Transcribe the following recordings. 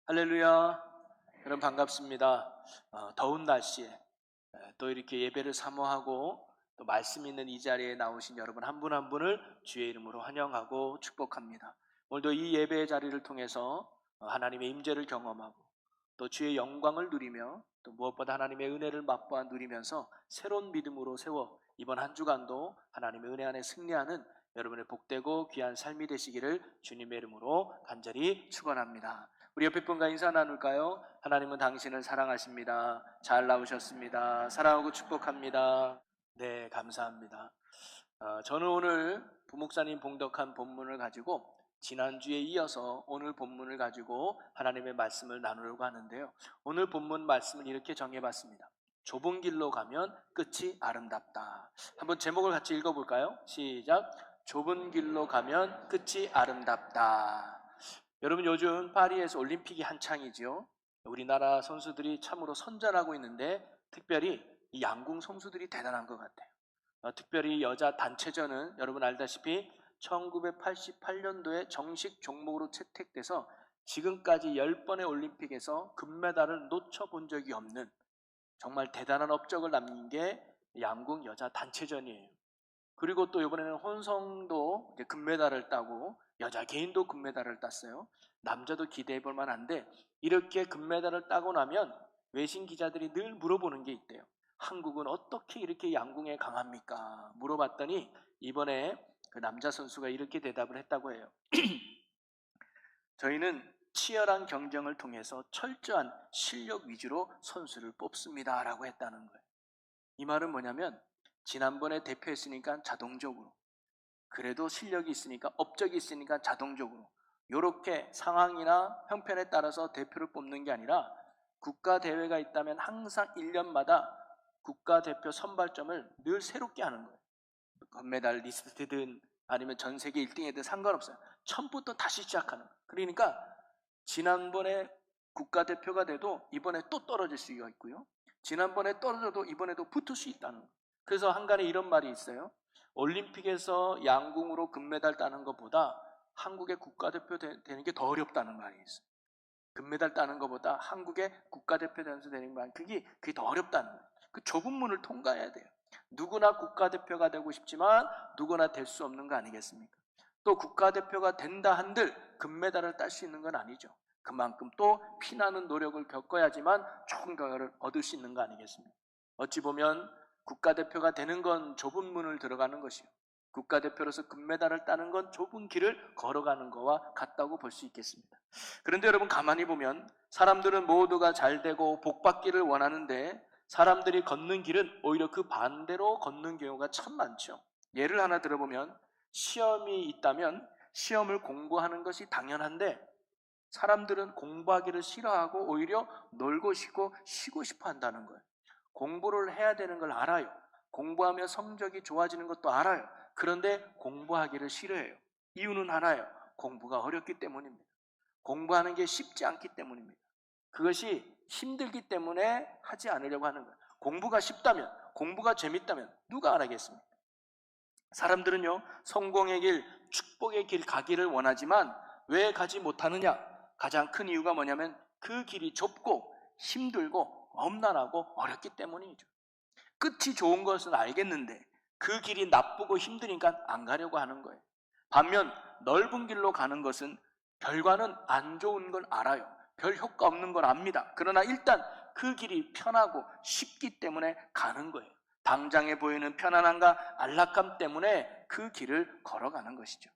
할렐루야. 여러분 반갑습니다. 더운 날씨에 또 이렇게 예배를 사모하고 또 말씀 있는 이 자리에 나오신 여러분 한 분 한 분을 주의 이름으로 환영하고 축복합니다. 오늘도 이 예배의 자리를 통해서 하나님의 임재를 경험하고 또 주의 영광을 누리며 또 무엇보다 하나님의 은혜를 맛보아 누리면서 새로운 믿음으로 세워 이번 한 주간도 하나님의 은혜 안에 승리하는 여러분의 복되고 귀한 삶이 되시기를 주님의 이름으로 간절히 축원합니다. 우리 옆에 분과 인사 나눌까요? 하나님은 당신을 사랑하십니다. 잘 나오셨습니다. 사랑하고 축복합니다. 네, 감사합니다. 저는 오늘 부목사님 봉독한 본문을 가지고 지난주에 이어서 오늘 본문을 가지고 하나님의 말씀을 나누려고 하는데요. 오늘 본문 말씀을 이렇게 정해봤습니다. 좁은 길로 가면 끝이 아름답다. 한번 제목을 같이 읽어볼까요? 시작. 좁은 길로 가면 끝이 아름답다. 여러분 요즘 파리에서 올림픽이 한창이지요. 우리나라 선수들이 참으로 선전하고 있는데 특별히 이 양궁 선수들이 대단한 것 같아요. 특별히 여자 단체전은 여러분 알다시피 1988년도에 정식 종목으로 채택돼서 지금까지 10번의 올림픽에서 금메달을 놓쳐본 적이 없는 정말 대단한 업적을 남긴 게 양궁 여자 단체전이에요. 그리고 또 이번에는 혼성도 금메달을 따고 여자 개인도 금메달을 땄어요. 남자도 기대해 볼 만한데 이렇게 금메달을 따고 나면 외신 기자들이 늘 물어보는 게 있대요. 한국은 어떻게 이렇게 양궁에 강합니까? 물어봤더니 이번에 그 남자 선수가 이렇게 대답을 했다고 해요. 저희는 치열한 경쟁을 통해서 철저한 실력 위주로 선수를 뽑습니다 라고 했다는 거예요. 이 말은 뭐냐면 지난번에 대표했으니까 자동적으로, 그래도 실력이 있으니까, 업적이 있으니까 자동적으로 이렇게 상황이나 형편에 따라서 대표를 뽑는 게 아니라 국가대회가 있다면 항상 1년마다 국가대표 선발점을 늘 새롭게 하는 거예요. 금메달 리스트든 아니면 전 세계 1등이든 상관없어요. 처음부터 다시 시작하는 거예요. 그러니까 지난번에 국가대표가 돼도 이번에 또 떨어질 수가 있고요. 지난번에 떨어져도 이번에도 붙을 수 있다는 거예요. 그래서 한간에 이런 말이 있어요. 올림픽에서 양궁으로 금메달 따는 것보다 한국의 국가대표 되는 게 더 어렵다는 말이 있어요. 금메달 따는 것보다 한국의 국가대표 선수 되는 말, 그게 더 어렵다는 거예요. 그 좁은 문을 통과해야 돼요. 누구나 국가대표가 되고 싶지만 누구나 될 수 없는 거 아니겠습니까? 또 국가대표가 된다 한들 금메달을 딸 수 있는 건 아니죠. 그만큼 또 피나는 노력을 겪어야지만 좋은 결과를 얻을 수 있는 거 아니겠습니까? 어찌 보면 국가대표가 되는 건 좁은 문을 들어가는 것이요, 국가대표로서 금메달을 따는 건 좁은 길을 걸어가는 거와 같다고 볼 수 있겠습니다. 그런데 여러분 가만히 보면 사람들은 모두가 잘 되고 복 받기를 원하는데 사람들이 걷는 길은 오히려 그 반대로 걷는 경우가 참 많죠. 예를 하나 들어보면 시험이 있다면 시험을 공부하는 것이 당연한데 사람들은 공부하기를 싫어하고 오히려 놀고 쉬고 싶어 한다는 거예요. 공부를 해야 되는 걸 알아요. 공부하며 성적이 좋아지는 것도 알아요. 그런데 공부하기를 싫어해요. 이유는 하나예요. 공부가 어렵기 때문입니다. 공부하는 게 쉽지 않기 때문입니다. 그것이 힘들기 때문에 하지 않으려고 하는 거예요. 공부가 쉽다면, 공부가 재밌다면 누가 안 하겠습니까? 사람들은요, 성공의 길, 축복의 길 가기를 원하지만 왜 가지 못하느냐? 가장 큰 이유가 뭐냐면 그 길이 좁고 힘들고 험난하고 어렵기 때문이죠. 끝이 좋은 것은 알겠는데 그 길이 나쁘고 힘드니까 안 가려고 하는 거예요. 반면 넓은 길로 가는 것은 결과는 안 좋은 걸 알아요. 별 효과 없는 걸 압니다. 그러나 일단 그 길이 편하고 쉽기 때문에 가는 거예요. 당장에 보이는 편안함과 안락함 때문에 그 길을 걸어가는 것이죠.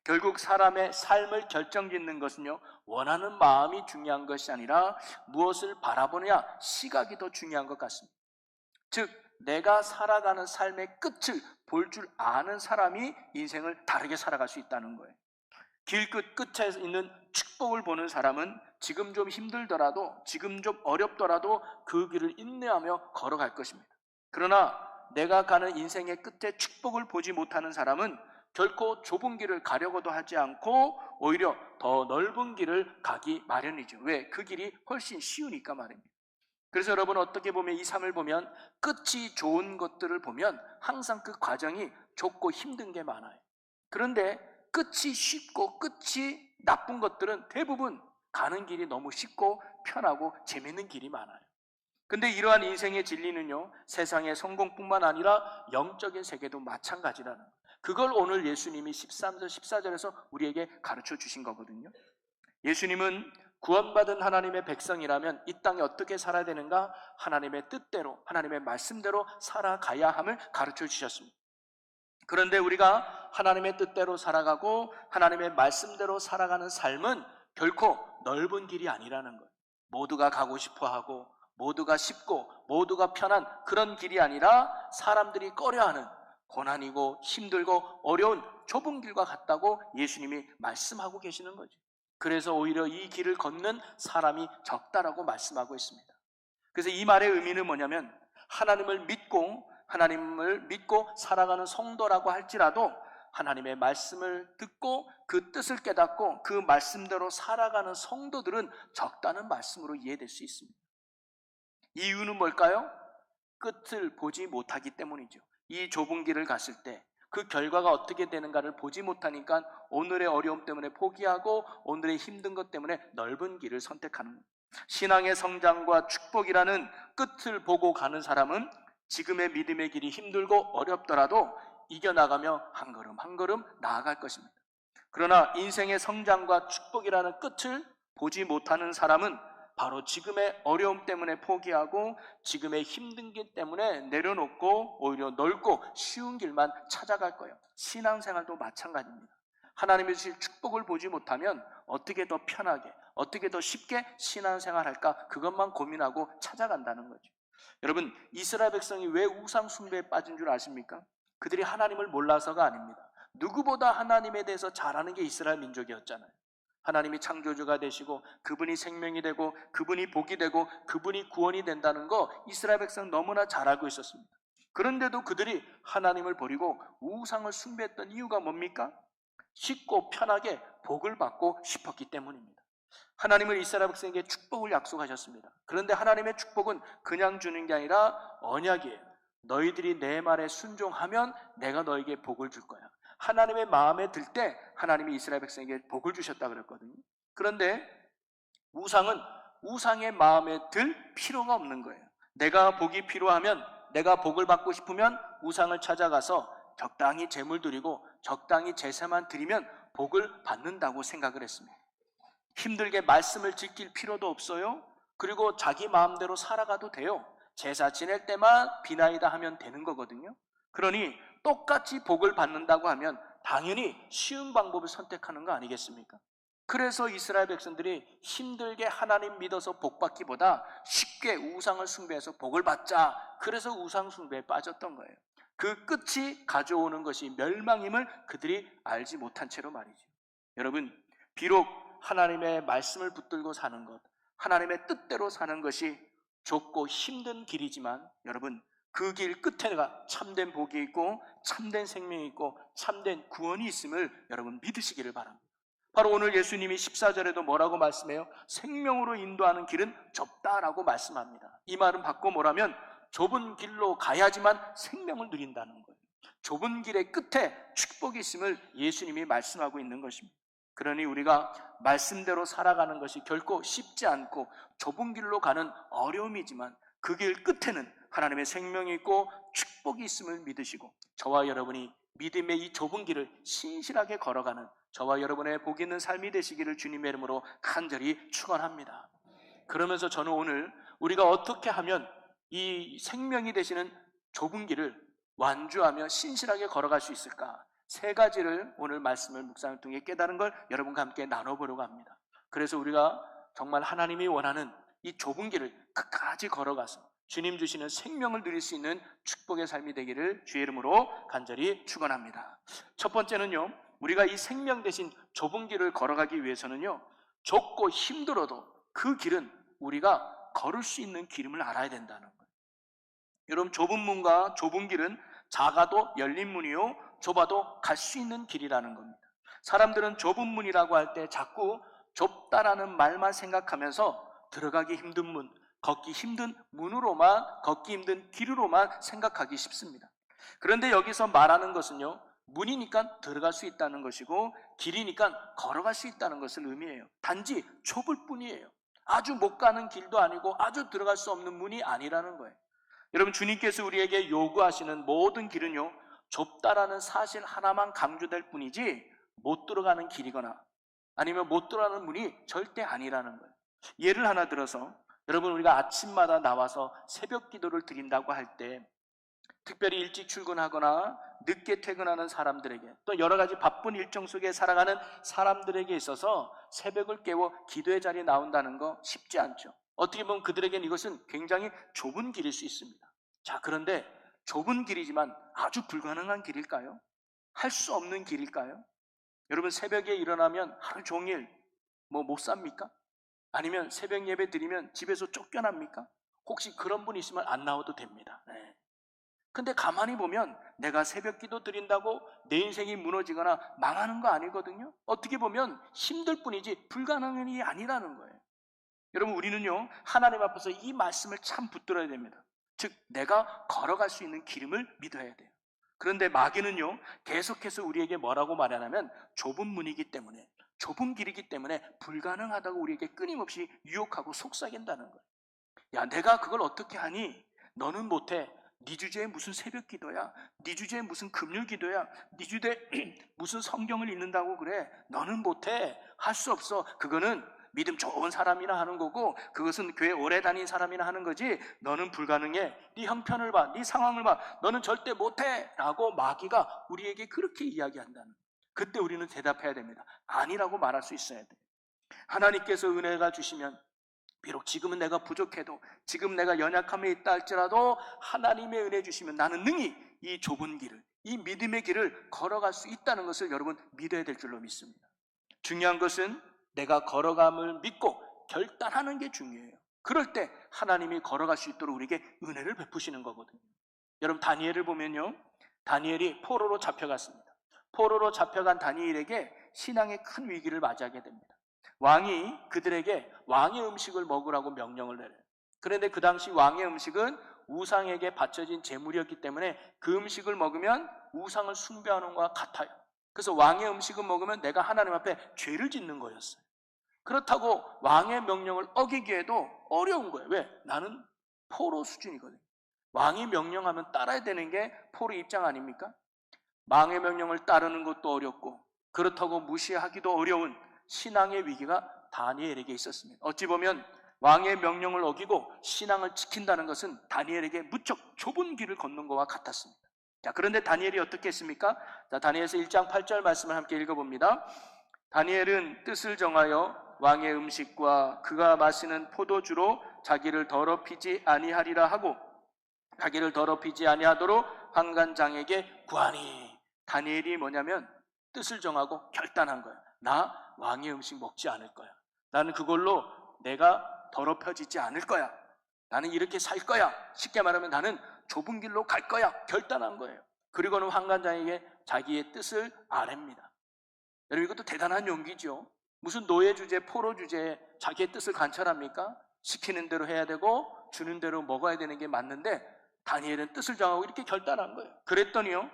결국 사람의 삶을 결정짓는 것은요, 원하는 마음이 중요한 것이 아니라 무엇을 바라보느냐, 시각이 더 중요한 것 같습니다. 즉 내가 살아가는 삶의 끝을 볼 줄 아는 사람이 인생을 다르게 살아갈 수 있다는 거예요. 끝에 있는 축복을 보는 사람은 지금 좀 힘들더라도, 지금 좀 어렵더라도 그 길을 인내하며 걸어갈 것입니다. 그러나 내가 가는 인생의 끝에 축복을 보지 못하는 사람은 결코 좁은 길을 가려고도 하지 않고 오히려 더 넓은 길을 가기 마련이죠. 왜? 그 길이 훨씬 쉬우니까 말입니다. 그래서 여러분 어떻게 보면 이 삶을 보면 끝이 좋은 것들을 보면 항상 그 과정이 좁고 힘든 게 많아요. 그런데 끝이 쉽고 끝이 나쁜 것들은 대부분 가는 길이 너무 쉽고 편하고 재밌는 길이 많아요. 근데 이러한 인생의 진리는요, 세상의 성공뿐만 아니라 영적인 세계도 마찬가지라는 거예요. 그걸 오늘 예수님이 13절, 14절에서 우리에게 가르쳐 주신 거거든요. 예수님은 구원받은 하나님의 백성이라면 이 땅에 어떻게 살아야 되는가? 하나님의 뜻대로, 하나님의 말씀대로 살아가야 함을 가르쳐 주셨습니다. 그런데 우리가 하나님의 뜻대로 살아가고 하나님의 말씀대로 살아가는 삶은 결코 넓은 길이 아니라는 거예요. 모두가 가고 싶어하고 모두가 쉽고 모두가 편한 그런 길이 아니라 사람들이 꺼려하는 고난이고 힘들고 어려운 좁은 길과 같다고 예수님이 말씀하고 계시는 거죠. 그래서 오히려 이 길을 걷는 사람이 적다라고 말씀하고 있습니다. 그래서 이 말의 의미는 뭐냐면 하나님을 믿고 살아가는 성도라고 할지라도 하나님의 말씀을 듣고 그 뜻을 깨닫고 그 말씀대로 살아가는 성도들은 적다는 말씀으로 이해될 수 있습니다. 이유는 뭘까요? 끝을 보지 못하기 때문이죠. 이 좁은 길을 갔을 때 그 결과가 어떻게 되는가를 보지 못하니까 오늘의 어려움 때문에 포기하고 오늘의 힘든 것 때문에 넓은 길을 선택하는 거예요. 신앙의 성장과 축복이라는 끝을 보고 가는 사람은 지금의 믿음의 길이 힘들고 어렵더라도 이겨나가며 한 걸음 한 걸음 나아갈 것입니다. 그러나 인생의 성장과 축복이라는 끝을 보지 못하는 사람은 바로 지금의 어려움 때문에 포기하고 지금의 힘든 길 때문에 내려놓고 오히려 넓고 쉬운 길만 찾아갈 거예요. 신앙생활도 마찬가지입니다. 하나님의 주실 축복을 보지 못하면 어떻게 더 편하게, 어떻게 더 쉽게 신앙생활할까 그것만 고민하고 찾아간다는 거죠. 여러분, 이스라엘 백성이 왜 우상 숭배에 빠진 줄 아십니까? 그들이 하나님을 몰라서가 아닙니다. 누구보다 하나님에 대해서 잘 아는 게 이스라엘 민족이었잖아요. 하나님이 창조주가 되시고 그분이 생명이 되고 그분이 복이 되고 그분이 구원이 된다는 거 이스라엘 백성은 너무나 잘 알고 있었습니다. 그런데도 그들이 하나님을 버리고 우상을 숭배했던 이유가 뭡니까? 쉽고 편하게 복을 받고 싶었기 때문입니다. 하나님은 이스라엘 백성에게 축복을 약속하셨습니다. 그런데 하나님의 축복은 그냥 주는 게 아니라 언약이에요. 너희들이 내 말에 순종하면 내가 너에게 복을 줄 거야. 하나님의 마음에 들 때 하나님이 이스라엘 백성에게 복을 주셨다 그랬거든요. 그런데 우상은 우상의 마음에 들 필요가 없는 거예요. 내가 복이 필요하면, 내가 복을 받고 싶으면 우상을 찾아가서 적당히 제물 드리고 적당히 제사만 드리면 복을 받는다고 생각을 했습니다. 힘들게 말씀을 지킬 필요도 없어요. 그리고 자기 마음대로 살아가도 돼요. 제사 지낼 때만 비나이다 하면 되는 거거든요. 그러니 똑같이 복을 받는다고 하면 당연히 쉬운 방법을 선택하는 거 아니겠습니까? 그래서 이스라엘 백성들이 힘들게 하나님 믿어서 복 받기보다 쉽게 우상을 숭배해서 복을 받자, 그래서 우상 숭배에 빠졌던 거예요. 그 끝이 가져오는 것이 멸망임을 그들이 알지 못한 채로 말이죠. 여러분, 비록 하나님의 말씀을 붙들고 사는 것, 하나님의 뜻대로 사는 것이 좁고 힘든 길이지만 여러분, 그 길 끝에가 참된 복이 있고 참된 생명이 있고 참된 구원이 있음을 여러분 믿으시기를 바랍니다. 바로 오늘 예수님이 14절에도 뭐라고 말씀해요? 생명으로 인도하는 길은 좁다라고 말씀합니다. 이 말은 바꿔 뭐라면 좁은 길로 가야지만 생명을 누린다는 거예요. 좁은 길의 끝에 축복이 있음을 예수님이 말씀하고 있는 것입니다. 그러니 우리가 말씀대로 살아가는 것이 결코 쉽지 않고 좁은 길로 가는 어려움이지만 그 길 끝에는 하나님의 생명이 있고 축복이 있음을 믿으시고 저와 여러분이 믿음의 이 좁은 길을 신실하게 걸어가는 저와 여러분의 복 있는 삶이 되시기를 주님의 이름으로 간절히 축원합니다. 그러면서 저는 오늘 우리가 어떻게 하면 이 생명이 되시는 좁은 길을 완주하며 신실하게 걸어갈 수 있을까? 세 가지를 오늘 말씀을 묵상을 통해 깨달은 걸 여러분과 함께 나눠보려고 합니다. 그래서 우리가 정말 하나님이 원하는 이 좁은 길을 끝까지 걸어가서 주님 주시는 생명을 누릴 수 있는 축복의 삶이 되기를 주의 이름으로 간절히 축원합니다. 첫 번째는요, 우리가 이 생명 대신 좁은 길을 걸어가기 위해서는요, 좁고 힘들어도 그 길은 우리가 걸을 수 있는 길임을 알아야 된다는 거예요. 여러분, 좁은 문과 좁은 길은 작아도 열린 문이요 좁아도 갈 수 있는 길이라는 겁니다. 사람들은 좁은 문이라고 할 때 자꾸 좁다라는 말만 생각하면서 들어가기 힘든 문, 걷기 힘든 문으로만, 걷기 힘든 길으로만 생각하기 쉽습니다. 그런데 여기서 말하는 것은요, 문이니까 들어갈 수 있다는 것이고 길이니까 걸어갈 수 있다는 것을 의미해요. 단지 좁을 뿐이에요. 아주 못 가는 길도 아니고 아주 들어갈 수 없는 문이 아니라는 거예요. 여러분, 주님께서 우리에게 요구하시는 모든 길은요, 좁다라는 사실 하나만 강조될 뿐이지 못 들어가는 길이거나 아니면 못 들어가는 문이 절대 아니라는 거예요. 예를 하나 들어서, 여러분, 우리가 아침마다 나와서 새벽 기도를 드린다고 할 때 특별히 일찍 출근하거나 늦게 퇴근하는 사람들에게, 또 여러 가지 바쁜 일정 속에 살아가는 사람들에게 있어서 새벽을 깨워 기도의 자리에 나온다는 거 쉽지 않죠. 어떻게 보면 그들에게는 이것은 굉장히 좁은 길일 수 있습니다. 자, 그런데 좁은 길이지만 아주 불가능한 길일까요? 할 수 없는 길일까요? 여러분, 새벽에 일어나면 하루 종일 못 삽니까? 아니면 새벽 예배 드리면 집에서 쫓겨납니까? 혹시 그런 분 있으면 안 나와도 됩니다. 네. 근데 가만히 보면 내가 새벽 기도 드린다고 내 인생이 무너지거나 망하는 거 아니거든요. 어떻게 보면 힘들 뿐이지 불가능한 일이 아니라는 거예요. 여러분, 우리는요, 하나님 앞에서 이 말씀을 참 붙들어야 됩니다. 즉, 내가 걸어갈 수 있는 기름을 믿어야 돼요. 그런데 마귀는요, 계속해서 우리에게 뭐라고 말하냐면 좁은 문이기 때문에, 좁은 길이기 때문에 불가능하다고 우리에게 끊임없이 유혹하고 속삭인다는 거예요. 야, 내가 그걸 어떻게 하니? 너는 못해. 네 주제에 무슨 새벽 기도야? 네 주제에 무슨 금요일 기도야? 네 주제에 무슨 성경을 읽는다고 그래? 너는 못해. 할 수 없어. 그거는 믿음 좋은 사람이나 하는 거고, 그것은 교회 오래 다닌 사람이나 하는 거지, 너는 불가능해. 네 형편을 봐, 네 상황을 봐, 너는 절대 못해 라고 마귀가 우리에게 그렇게 이야기한다는 거예요. 그때 우리는 대답해야 됩니다. 아니라고 말할 수 있어야 돼요. 하나님께서 은혜가 주시면, 비록 지금은 내가 부족해도, 지금 내가 연약함에 있다 할지라도 하나님의 은혜 주시면 나는 능히 이 좁은 길을, 이 믿음의 길을 걸어갈 수 있다는 것을 여러분 믿어야 될 줄로 믿습니다. 중요한 것은 내가 걸어감을 믿고 결단하는 게 중요해요. 그럴 때 하나님이 걸어갈 수 있도록 우리에게 은혜를 베푸시는 거거든요. 여러분, 다니엘을 보면요, 다니엘이 포로로 잡혀갔습니다. 포로로 잡혀간 다니엘에게 신앙의 큰 위기를 맞이하게 됩니다. 왕이 그들에게 왕의 음식을 먹으라고 명령을 내려요. 그런데 그 당시 왕의 음식은 우상에게 바쳐진 제물이었기 때문에 그 음식을 먹으면 우상을 숭배하는 것과 같아요. 그래서 왕의 음식을 먹으면 내가 하나님 앞에 죄를 짓는 거였어요. 그렇다고 왕의 명령을 어기기에도 어려운 거예요. 왜? 나는 포로 수준이거든요. 왕이 명령하면 따라야 되는 게 포로 입장 아닙니까? 왕의 명령을 따르는 것도 어렵고 그렇다고 무시하기도 어려운 신앙의 위기가 다니엘에게 있었습니다. 어찌 보면 왕의 명령을 어기고 신앙을 지킨다는 것은 다니엘에게 무척 좁은 길을 걷는 것과 같았습니다. 자, 그런데 다니엘이 어떻게 했습니까? 자, 다니엘서 1장 8절 말씀을 함께 읽어봅니다. 다니엘은 뜻을 정하여 왕의 음식과 그가 마시는 포도주로 자기를 더럽히지 아니하리라 하고 자기를 더럽히지 아니하도록 환관장에게 구하니. 다니엘이 뭐냐면 뜻을 정하고 결단한 거야. 나 왕의 음식 먹지 않을 거야. 나는 그걸로 내가 더럽혀지지 않을 거야. 나는 이렇게 살 거야. 쉽게 말하면 나는 좁은 길로 갈 거야. 결단한 거예요. 그리고는 환관장에게 자기의 뜻을 아뢰입니다. 여러분, 이것도 대단한 용기죠. 무슨 노예 주제, 포로 주제에 자기의 뜻을 관철합니까? 시키는 대로 해야 되고 주는 대로 먹어야 되는 게 맞는데 다니엘은 뜻을 정하고 이렇게 결단한 거예요. 그랬더니요,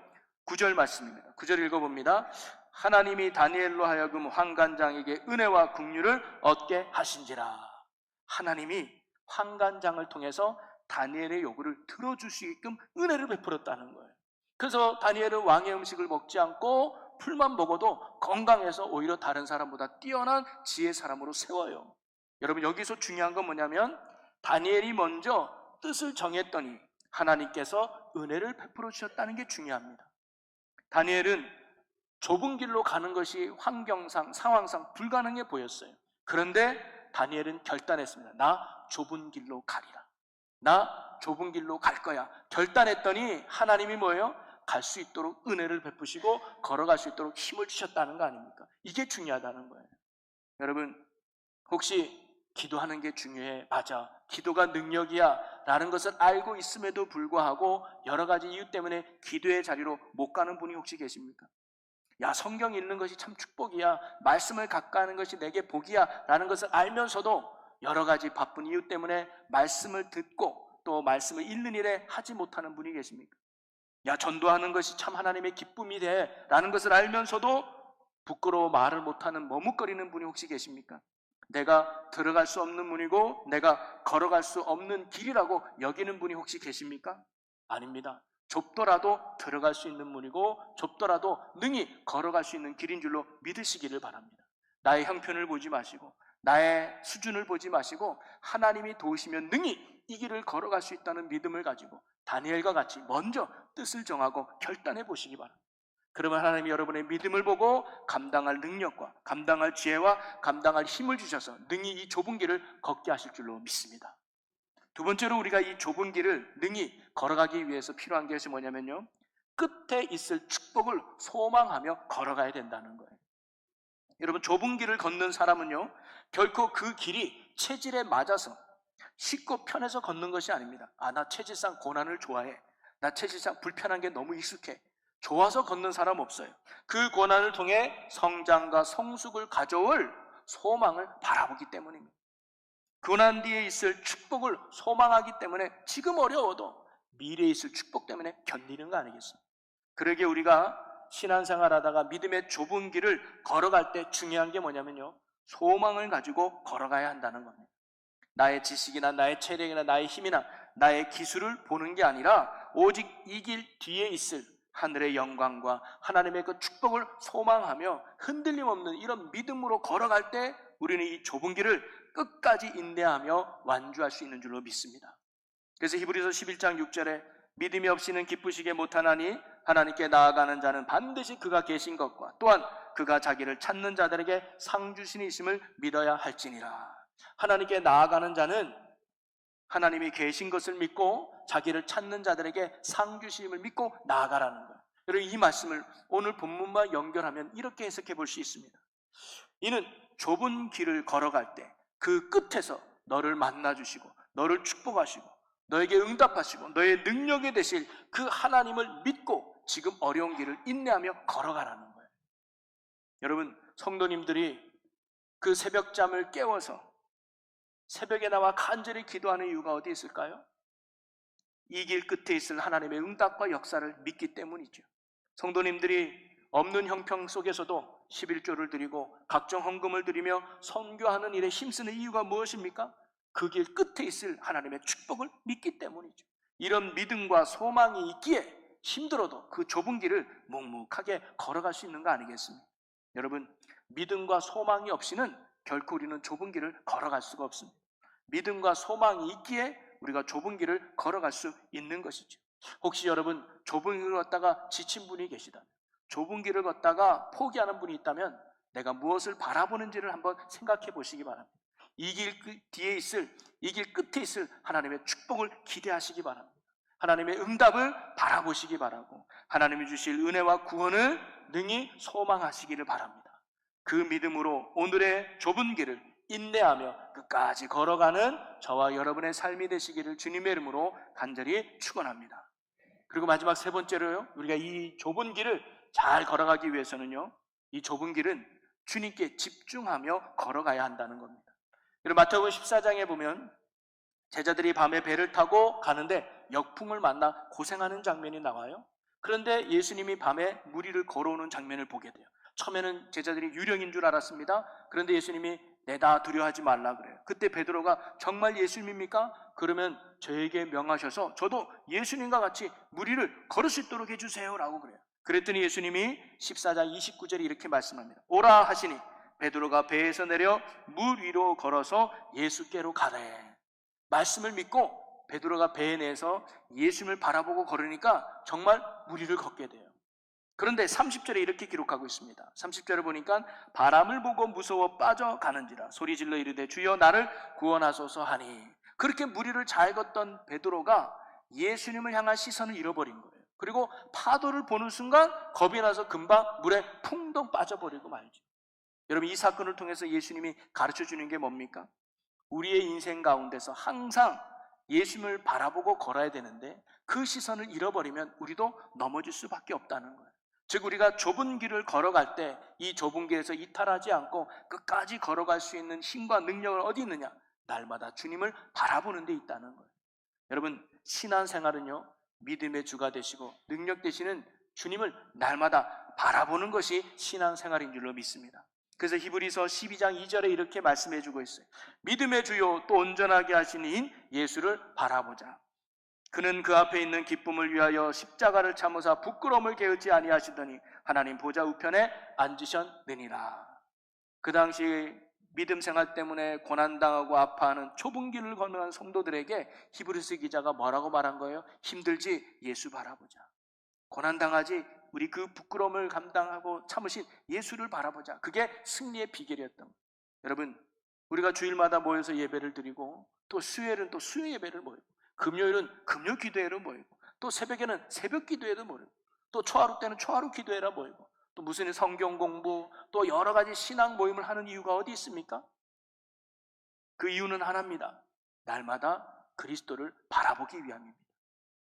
9절 말씀입니다. 9절 읽어봅니다. 하나님이 다니엘로 하여금 환관장에게 은혜와 긍휼을 얻게 하신지라. 하나님이 환관장을 통해서 다니엘의 요구를 들어줄 수 있게끔 은혜를 베풀었다는 거예요. 그래서 다니엘은 왕의 음식을 먹지 않고 풀만 먹어도 건강해서 오히려 다른 사람보다 뛰어난 지혜 사람으로 세워요. 여러분, 여기서 중요한 건 뭐냐면 다니엘이 먼저 뜻을 정했더니 하나님께서 은혜를 베풀어 주셨다는 게 중요합니다. 다니엘은 좁은 길로 가는 것이 환경상, 상황상 불가능해 보였어요. 그런데 다니엘은 결단했습니다. 나 좁은 길로 가리라. 나 좁은 길로 갈 거야. 결단했더니 하나님이 뭐예요? 갈 수 있도록 은혜를 베푸시고 걸어갈 수 있도록 힘을 주셨다는 거 아닙니까? 이게 중요하다는 거예요. 여러분, 혹시 기도하는 게 중요해? 맞아. 기도가 능력이야 라는 것을 알고 있음에도 불구하고 여러 가지 이유 때문에 기도의 자리로 못 가는 분이 혹시 계십니까? 야, 성경 읽는 것이 참 축복이야, 말씀을 가까이 하는 것이 내게 복이야 라는 것을 알면서도 여러 가지 바쁜 이유 때문에 말씀을 듣고 또 말씀을 읽는 일에 하지 못하는 분이 계십니까? 야, 전도하는 것이 참 하나님의 기쁨이 돼 라는 것을 알면서도 부끄러워 말을 못하는 머뭇거리는 분이 혹시 계십니까? 내가 들어갈 수 없는 문이고 내가 걸어갈 수 없는 길이라고 여기는 분이 혹시 계십니까? 아닙니다. 좁더라도 들어갈 수 있는 문이고 좁더라도 능히 걸어갈 수 있는 길인 줄로 믿으시기를 바랍니다. 나의 형편을 보지 마시고 나의 수준을 보지 마시고 하나님이 도우시면 능히 이 길을 걸어갈 수 있다는 믿음을 가지고 다니엘과 같이 먼저 뜻을 정하고 결단해 보시기 바랍니다. 그러면 하나님이 여러분의 믿음을 보고 감당할 능력과 감당할 지혜와 감당할 힘을 주셔서 능히 이 좁은 길을 걷게 하실 줄로 믿습니다. 두 번째로 우리가 이 좁은 길을 능히 걸어가기 위해서 필요한 것이 뭐냐면요, 끝에 있을 축복을 소망하며 걸어가야 된다는 거예요. 여러분, 좁은 길을 걷는 사람은요, 결코 그 길이 체질에 맞아서 쉽고 편해서 걷는 것이 아닙니다. 나 체질상 고난을 좋아해. 나 체질상 불편한 게 너무 익숙해. 좋아서 걷는 사람 없어요. 그 고난을 통해 성장과 성숙을 가져올 소망을 바라보기 때문입니다. 고난 뒤에 있을 축복을 소망하기 때문에 지금 어려워도 미래에 있을 축복 때문에 견디는 거 아니겠습니까? 그러기에 우리가 신앙생활 하다가 믿음의 좁은 길을 걸어갈 때 중요한 게 뭐냐면요, 소망을 가지고 걸어가야 한다는 겁니다. 나의 지식이나 나의 체력이나 나의 힘이나 나의 기술을 보는 게 아니라 오직 이 길 뒤에 있을 하늘의 영광과 하나님의 그 축복을 소망하며 흔들림 없는 이런 믿음으로 걸어갈 때 우리는 이 좁은 길을 끝까지 인내하며 완주할 수 있는 줄로 믿습니다. 그래서 히브리서 11장 6절에 믿음이 없이는 기쁘시게 못하나니 하나님께 나아가는 자는 반드시 그가 계신 것과 또한 그가 자기를 찾는 자들에게 상 주시니심을 믿어야 할지니라. 하나님께 나아가는 자는 하나님이 계신 것을 믿고 자기를 찾는 자들에게 상 주심을 믿고 나아가라는 거예요. 여러분, 이 말씀을 오늘 본문과 연결하면 이렇게 해석해 볼 수 있습니다. 이는 좁은 길을 걸어갈 때 그 끝에서 너를 만나 주시고 너를 축복하시고 너에게 응답하시고 너의 능력이 되실 그 하나님을 믿고 지금 어려운 길을 인내하며 걸어가라는 거예요. 여러분, 성도님들이 그 새벽잠을 깨워서 새벽에 나와 간절히 기도하는 이유가 어디 있을까요? 이 길 끝에 있을 하나님의 응답과 역사를 믿기 때문이죠. 성도님들이 없는 형편 속에서도 11조를 드리고 각종 헌금을 드리며 선교하는 일에 힘쓰는 이유가 무엇입니까? 그 길 끝에 있을 하나님의 축복을 믿기 때문이죠. 이런 믿음과 소망이 있기에 힘들어도 그 좁은 길을 묵묵하게 걸어갈 수 있는 거 아니겠습니까? 여러분, 믿음과 소망이 없이는 결코 우리는 좁은 길을 걸어갈 수가 없습니다. 믿음과 소망이 있기에 우리가 좁은 길을 걸어갈 수 있는 것이죠. 혹시 여러분 좁은 길을 걷다가 지친 분이 계시다면, 좁은 길을 걷다가 포기하는 분이 있다면 내가 무엇을 바라보는지를 한번 생각해 보시기 바랍니다. 이 길 뒤에 있을, 이 길 끝에 있을 하나님의 축복을 기대하시기 바랍니다. 하나님의 응답을 바라보시기 바라고 하나님이 주실 은혜와 구원을 능히 소망하시기를 바랍니다. 그 믿음으로 오늘의 좁은 길을 인내하며 끝까지 걸어가는 저와 여러분의 삶이 되시기를 주님의 이름으로 간절히 축원합니다. 그리고 마지막 세 번째로요, 우리가 이 좁은 길을 잘 걸어가기 위해서는요, 이 좁은 길은 주님께 집중하며 걸어가야 한다는 겁니다. 그리고 마태복음 14장에 보면 제자들이 밤에 배를 타고 가는데 역풍을 만나 고생하는 장면이 나와요. 그런데 예수님이 밤에 무리를 걸어오는 장면을 보게 돼요. 처음에는 제자들이 유령인 줄 알았습니다. 그런데 예수님이 내다 두려워하지 말라 그래요. 그때 베드로가 정말 예수님입니까? 그러면 저에게 명하셔서 저도 예수님과 같이 무리를 걸을 수 있도록 해주세요 라고 그래요. 그랬더니 예수님이 14장 29절에 이렇게 말씀합니다. 오라 하시니 베드로가 배에서 내려 물 위로 걸어서 예수께로 가래. 말씀을 믿고 베드로가 배에 내서 예수님을 바라보고 걸으니까 정말 무리를 걷게 돼요. 그런데 30절에 이렇게 기록하고 있습니다. 30절을 보니까 바람을 보고 무서워 빠져가는지라 소리질러 이르되 주여 나를 구원하소서 하니, 그렇게 무리를 잘 걷던 베드로가 예수님을 향한 시선을 잃어버린 거예요. 그리고 파도를 보는 순간 겁이 나서 금방 물에 풍덩 빠져버리고 말죠. 여러분, 이 사건을 통해서 예수님이 가르쳐주는 게 뭡니까? 우리의 인생 가운데서 항상 예수님을 바라보고 걸어야 되는데 그 시선을 잃어버리면 우리도 넘어질 수밖에 없다는 거예요. 즉, 우리가 좁은 길을 걸어갈 때 이 좁은 길에서 이탈하지 않고 끝까지 걸어갈 수 있는 힘과 능력은 어디 있느냐? 날마다 주님을 바라보는 데 있다는 거예요. 여러분, 신앙생활은요, 믿음의 주가 되시고 능력 되시는 주님을 날마다 바라보는 것이 신앙생활인 줄로 믿습니다. 그래서 히브리서 12장 2절에 이렇게 말씀해 주고 있어요. 믿음의 주요 또 온전하게 하신 이인 예수를 바라보자. 그는 그 앞에 있는 기쁨을 위하여 십자가를 참으사 부끄러움을 게으르지 아니하시더니 하나님 보좌 우편에 앉으셨느니라. 그 당시 믿음 생활 때문에 고난당하고 아파하는 좁은 길을 건너는 성도들에게 히브리서 기자가 뭐라고 말한 거예요? 힘들지? 예수 바라보자. 고난당하지? 우리 그 부끄러움을 감당하고 참으신 예수를 바라보자. 그게 승리의 비결이었던 거예요. 여러분, 우리가 주일마다 모여서 예배를 드리고 또 수요일은 또 수요 예배를 모이고 금요일은 금요 기도회로 모이고 또 새벽에는 새벽 기도회도 모이고 또 초하루 때는 초하루 기도회라 모이고 또 무슨 성경 공부 또 여러 가지 신앙 모임을 하는 이유가 어디 있습니까? 그 이유는 하나입니다. 날마다 그리스도를 바라보기 위함입니다.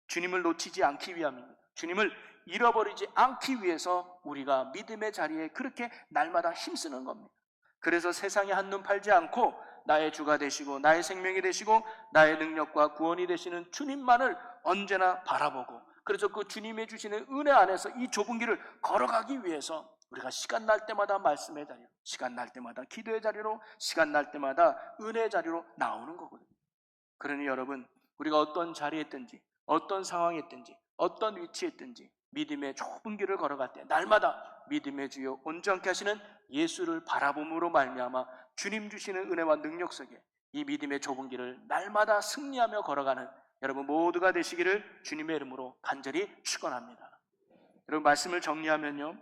주님을 놓치지 않기 위함입니다. 주님을 잃어버리지 않기 위해서 우리가 믿음의 자리에 그렇게 날마다 힘쓰는 겁니다. 그래서 세상에 한눈 팔지 않고 나의 주가 되시고 나의 생명이 되시고 나의 능력과 구원이 되시는 주님만을 언제나 바라보고, 그래서 그 주님의 주시는 은혜 안에서 이 좁은 길을 걸어가기 위해서 우리가 시간 날 때마다 말씀의 자리로, 시간 날 때마다 기도의 자리로, 시간 날 때마다 은혜의 자리로 나오는 거거든요. 그러니 여러분, 우리가 어떤 자리에 있든지 어떤 상황에 있든지 어떤 위치에 있든지 믿음의 좁은 길을 걸어갈 때 날마다 믿음의 주요 온전케 하시는 예수를 바라봄으로 말미암아 주님 주시는 은혜와 능력 속에 이 믿음의 좁은 길을 날마다 승리하며 걸어가는 여러분 모두가 되시기를 주님의 이름으로 간절히 축원합니다. 여러분, 말씀을 정리하면요,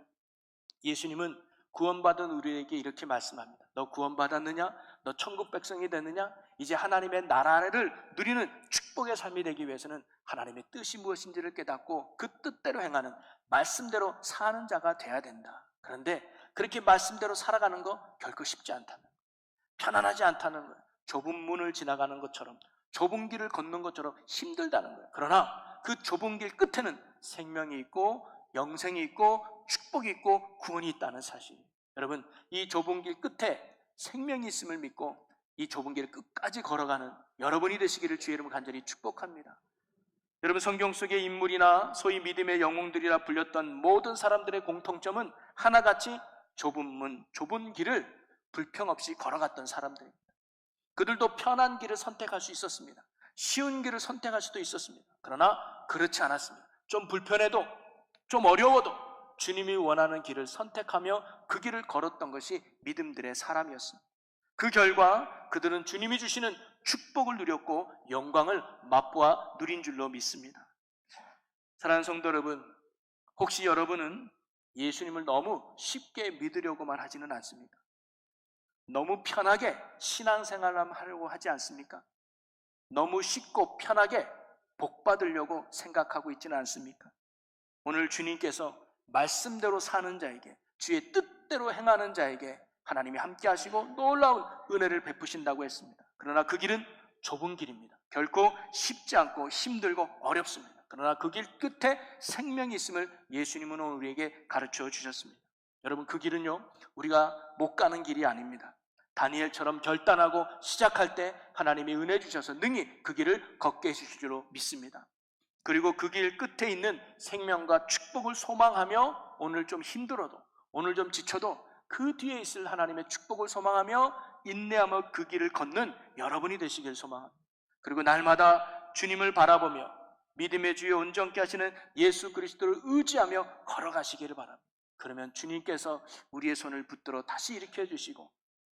예수님은 구원받은 우리에게 이렇게 말씀합니다. 너 구원받았느냐? 너 천국 백성이 됐느냐? 이제 하나님의 나라를 누리는 축복의 삶이 되기 위해서는 하나님의 뜻이 무엇인지를 깨닫고 그 뜻대로 행하는, 말씀대로 사는 자가 돼야 된다. 그런데 그렇게 말씀대로 살아가는 거 결코 쉽지 않다는 거예요. 편안하지 않다는 거예요. 좁은 문을 지나가는 것처럼, 좁은 길을 걷는 것처럼 힘들다는 거예요. 그러나 그 좁은 길 끝에는 생명이 있고 영생이 있고 축복이 있고 구원이 있다는 사실. 여러분, 이 좁은 길 끝에 생명이 있음을 믿고 이 좁은 길을 끝까지 걸어가는 여러분이 되시기를 주의 이름으로 간절히 축복합니다. 여러분, 성경 속의 인물이나 소위 믿음의 영웅들이라 불렸던 모든 사람들의 공통점은 하나같이 좁은 문, 좁은 길을 불평 없이 걸어갔던 사람들입니다. 그들도 편한 길을 선택할 수 있었습니다. 쉬운 길을 선택할 수도 있었습니다. 그러나 그렇지 않았습니다. 좀 불편해도, 좀 어려워도 주님이 원하는 길을 선택하며 그 길을 걸었던 것이 믿음들의 사람이었습니다. 그 결과 그들은 주님이 주시는 축복을 누렸고 영광을 맛보아 누린 줄로 믿습니다. 사랑하는 성도 여러분, 혹시 여러분은 예수님을 너무 쉽게 믿으려고만 하지는 않습니까? 너무 편하게 신앙생활을 하려고 하지 않습니까? 너무 쉽고 편하게 복 받으려고 생각하고 있지는 않습니까? 오늘 주님께서 말씀대로 사는 자에게, 주의 뜻대로 행하는 자에게 하나님이 함께 하시고 놀라운 은혜를 베푸신다고 했습니다. 그러나 그 길은 좁은 길입니다. 결코 쉽지 않고 힘들고 어렵습니다. 그러나 그 길 끝에 생명이 있음을 예수님은 우리에게 가르쳐 주셨습니다. 여러분, 그 길은요, 우리가 못 가는 길이 아닙니다. 다니엘처럼 결단하고 시작할 때 하나님이 은혜 주셔서 능히 그 길을 걷게 해주실 줄로 믿습니다. 그리고 그 길 끝에 있는 생명과 축복을 소망하며 오늘 좀 힘들어도, 오늘 좀 지쳐도 그 뒤에 있을 하나님의 축복을 소망하며 인내하며 그 길을 걷는 여러분이 되시길 소망합니다. 그리고 날마다 주님을 바라보며 믿음의 주여 온전케 하시는 예수 그리스도를 의지하며 걸어가시기를 바랍니다. 그러면 주님께서 우리의 손을 붙들어 다시 일으켜 주시고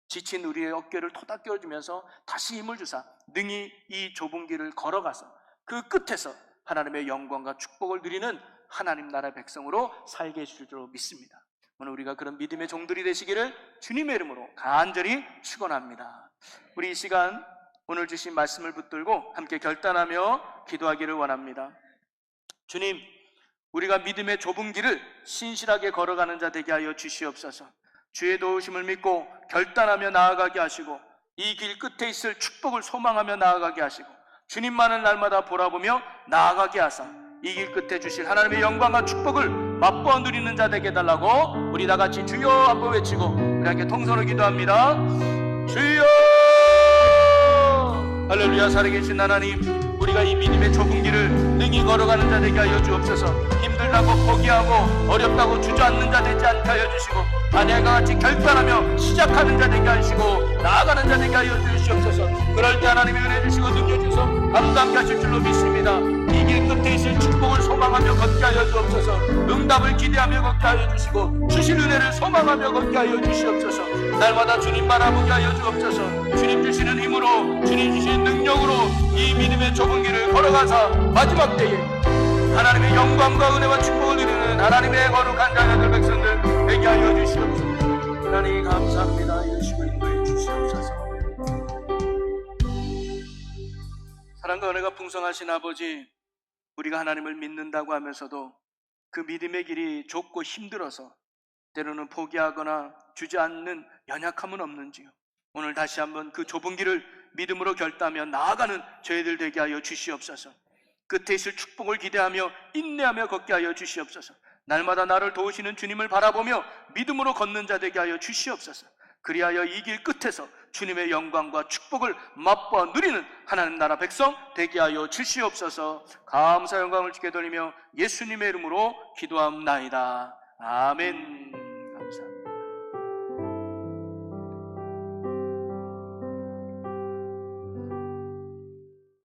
지친 우리의 어깨를 토닥여 주면서 다시 힘을 주사 능히 이 좁은 길을 걸어가서 그 끝에서 하나님의 영광과 축복을 누리는 하나님 나라의 백성으로 살게 해주실 줄 믿습니다. 오늘 우리가 그런 믿음의 종들이 되시기를 주님의 이름으로 간절히 축원합니다. 우리 이 시간 오늘 주신 말씀을 붙들고 함께 결단하며 기도하기를 원합니다. 주님, 우리가 믿음의 좁은 길을 신실하게 걸어가는 자 되게 하여 주시옵소서. 주의 도우심을 믿고 결단하며 나아가게 하시고 이 길 끝에 있을 축복을 소망하며 나아가게 하시고 주님만을 날마다 바라보며 나아가게 하사 이 길 끝에 주실 하나님의 영광과 축복을 맛보아 누리는 자 되게 해달라고 우리 다같이 주여 한번 외치고 우리 함께 통성으로 기도합니다. 주여! 할렐루야. 살아계신 하나님, 우리가 이 믿음의 좁은 길을 능히 걸어가는 자 되게 하여 주옵소서. 힘들다고 포기하고 어렵다고 주저앉는 자 되지 않게 하여 주시고, 아내가 같이 결단하며 시작하는 자 되게 하시고 나아가는 자 되게 하여 주시옵소서. 그럴 때 하나님이 은혜 주시고 능력 주셔서 감당케 하실 줄로 믿습니다. 이 길 끝에 있을 축복을 소망하며 걷게 하여 주옵소서. 응답을 기대하며 걷게 하여 주시고 주실 은혜를 소망하며 걷게 하여 주시옵소서. 날마다 주님 바라보게 하여 주옵소서. 주님 주시는 힘으로, 주님 주시는 능력으로 이 믿음의 좁은 길을 걸어가사 마지막 때에 하나님의 영광과 은혜와 축복을 누리는 하나님의 거룩한 자녀들 백성들 되게 하여 주시옵소서. 하나님 감사합니다. 예수를 인도해 주시옵소서. 사랑과 은혜가 풍성하신 아버지, 우리가 하나님을 믿는다고 하면서도 그 믿음의 길이 좁고 힘들어서 때로는 포기하거나 주저앉는 연약함은 없는지요? 오늘 다시 한번 그 좁은 길을 믿음으로 결단하며 나아가는 저희들 되게 하여 주시옵소서. 끝에 있을 축복을 기대하며 인내하며 걷게 하여 주시옵소서. 날마다 나를 도우시는 주님을 바라보며 믿음으로 걷는 자 되게 하여 주시옵소서. 그리하여 이 길 끝에서 주님의 영광과 축복을 맛보아 누리는 하나님 나라 백성 되게 하여 주시옵소서. 감사 영광을 주께 돌리며 예수님의 이름으로 기도합나이다. 아멘.